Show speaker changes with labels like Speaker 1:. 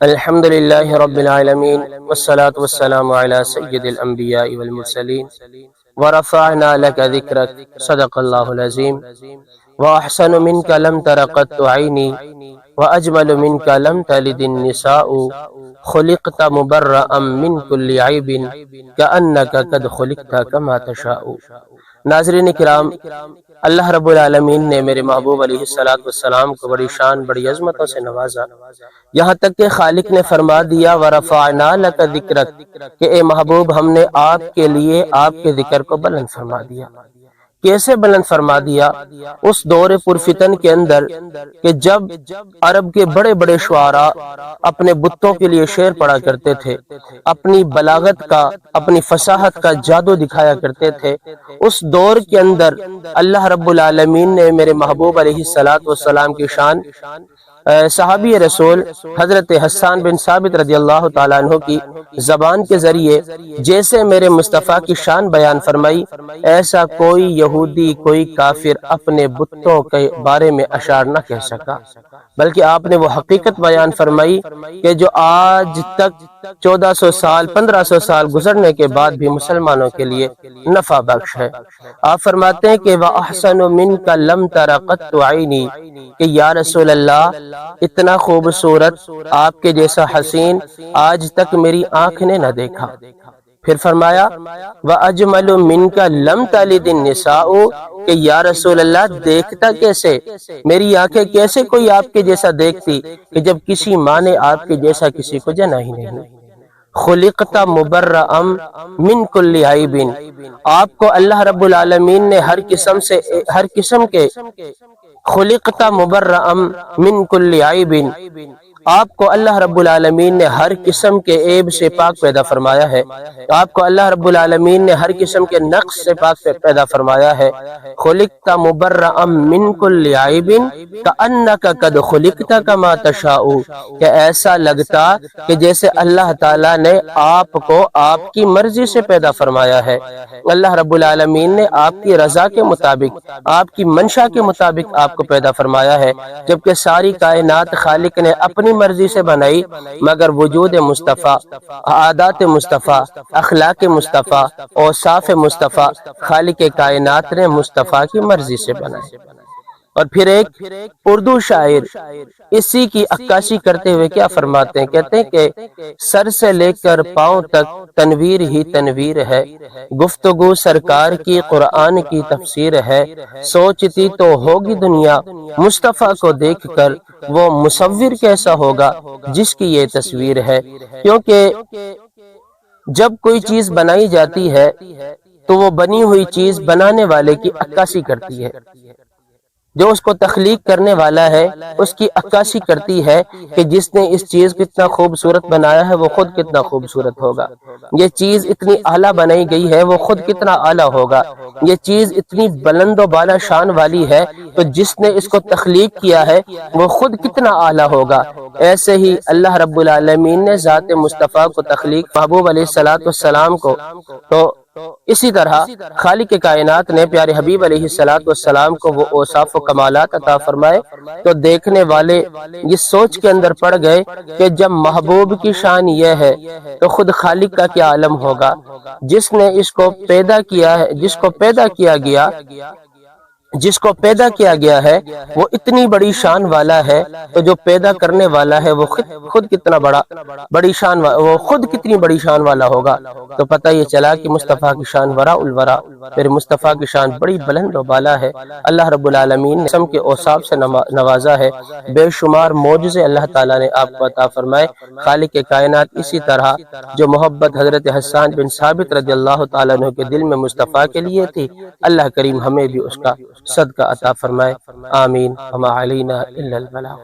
Speaker 1: الحمد لله رب العالمين والصلاة والسلام على سيد الأنبياء والمرسلين ورفعنا لك ذكرك صدق الله العظيم وأحسن منك لم تر قط عيني وأجمل منك لم تلد النساء خلقت مبرأ من كل عيب كأنك قد خلقت كما تشاء۔ ناظرین کرام، اللہ رب العالمین نے میرے محبوب علیہ السلام کو بڑی شان بڑی عظمتوں سے نوازا، یہاں تک کہ خالق نے فرما دیا وَرَفَعْنَا لَكَ ذِكْرَكَ کہ اے محبوب ہم نے آپ کے لیے آپ کے ذکر کو بلند فرما دیا۔ کیسے بلند فرما دیا؟ اس دور پرفتن کے اندر کہ جب عرب کے بڑے بڑے شعراء اپنے بتوں کے لیے شعر پڑھا کرتے تھے، اپنی بلاغت کا اپنی فصاحت کا جادو دکھایا کرتے تھے، اس دور کے اندر اللہ رب العالمین نے میرے محبوب علیہ السلام کی شان صحابی رسول حضرت حسان بن ثابت رضی اللہ تعالیٰ عنہ کی زبان کے ذریعے جیسے میرے مصطفیٰ کی شان بیان فرمائی، ایسا کوئی یہودی کوئی کافر اپنے بتوں کے بارے میں اشعار نہ کہہ سکا، بلکہ آپ نے وہ حقیقت بیان فرمائی کہ جو آج تک 1400 سال 1500 سال گزرنے کے بعد بھی مسلمانوں کے لیے نفع بخش ہے۔ آپ فرماتے ہیں کہ وَأَحْسَنُ مِنْكَ لَمْ تَرَ قَطُّ عَيْنِي کہ یا رسول اللہ اتنا خوبصورت آپ کے جیسا حسین آج تک میری آنکھ نے نہ دیکھا۔ پھر فرمایا وَأَجْمَلُ مِنْكَ لَمْ تَلِدِ النِّسَاءُ کہ یا رسول اللہ دیکھتا کیسے، میری آنکھیں کیسے کوئی آپ کے جیسا دیکھتی کہ جب کسی ماں نے آپ کے جیسا کسی کو جنا ہی نہیں۔ خلقت مبرأ من کل عیب آپ کو اللہ رب العالمین نے ہر قسم کے خلقت مبرأ من کل عیب آپ کو اللہ رب العالمین نے ہر قسم کے عیب سے پاک پیدا فرمایا ہے، آپ کو اللہ رب العالمین نے ہر قسم کے نقص سے پاک پیدا فرمایا ہے۔ خلقت مبرأ من کل عیب کأنک قد خلقت کما تشاء کہ ایسا لگتا کہ جیسے اللہ تعالیٰ نے آپ کو آپ کی مرضی سے پیدا فرمایا ہے۔ اللہ رب العالمین نے آپ کی رضا کے مطابق آپ کی منشا کے مطابق آپ کو پیدا فرمایا ہے، جبکہ ساری کائنات خالق نے اپنی مرضی سے بنائی، مگر وجود مصطفیٰ، عادات مصطفیٰ، اخلاق مصطفیٰ، اوصاف مصطفیٰ خالق کائنات نے مصطفیٰ کی مرضی سے بنائے۔ اور پھر ایک اردو شاعر اسی کی عکاسی کرتے ہوئے کیا فرماتے ہیں؟ کہتے ہیں کہ سر سے لے کر پاؤں تک تنویر ہی تنویر ہے، گفتگو سرکار کی قرآن کی تفسیر ہے، سوچتی تو ہوگی دنیا مصطفیٰ کو دیکھ کر وہ مصور کیسا ہوگا جس کی یہ تصویر ہے۔ کیونکہ جب کوئی چیز بنائی جاتی ہے تو وہ بنی ہوئی چیز بنانے والے کی عکاسی کرتی ہے، جو اس کو تخلیق کرنے والا ہے اس کی عکاسی کرتی ہے کہ جس نے اس چیز کو اتنا خوبصورت بنایا ہے وہ خود کتنا خوبصورت ہوگا، یہ چیز اتنی اعلیٰ بنائی گئی ہے وہ خود کتنا اعلیٰ ہوگا، یہ چیز اتنی بلند و بالا شان والی ہے تو جس نے اس کو تخلیق کیا ہے وہ خود کتنا اعلیٰ ہوگا۔ ایسے ہی اللہ رب العالمین نے ذات مصطفیٰ کو تخلیق محبوب علیہ السلام کو، تو اسی طرح خالق کائنات نے پیارے حبیب علیہ السلام کو وہ اوصاف و کمالات عطا فرمائے، تو دیکھنے والے یہ سوچ کے اندر پڑ گئے کہ جب محبوب کی شان یہ ہے تو خود خالق کا کیا عالم ہوگا، جس نے اس کو پیدا کیا ہے، جس کو پیدا کیا گیا ہے وہ اتنی بڑی شان والا ہے، تو جو پیدا کرنے والا ہے وہ خود کتنا بڑی شان وہ خود کتنی بڑی شان والا ہوگا۔ تو پتہ یہ چلا کہ مصطفیٰ کی شان وراء الورا، پھر مصطفیٰ کی شان بڑی بلند و بالا ہے۔ اللہ رب العالمین نے قسم کے اوصاف سے نوازا ہے، بے شمار معجزے اللہ تعالیٰ نے آپ کو عطا فرمائے۔ خالق کائنات اسی طرح جو محبت حضرت حسان بن ثابت رضی اللہ تعالیٰ عنہ کے دل میں مصطفیٰ کے لیے تھی، اللہ کریم ہمیں بھی اس کا صدقہ عطا فرمائے، آمین۔ وما علینا الا البلاغ۔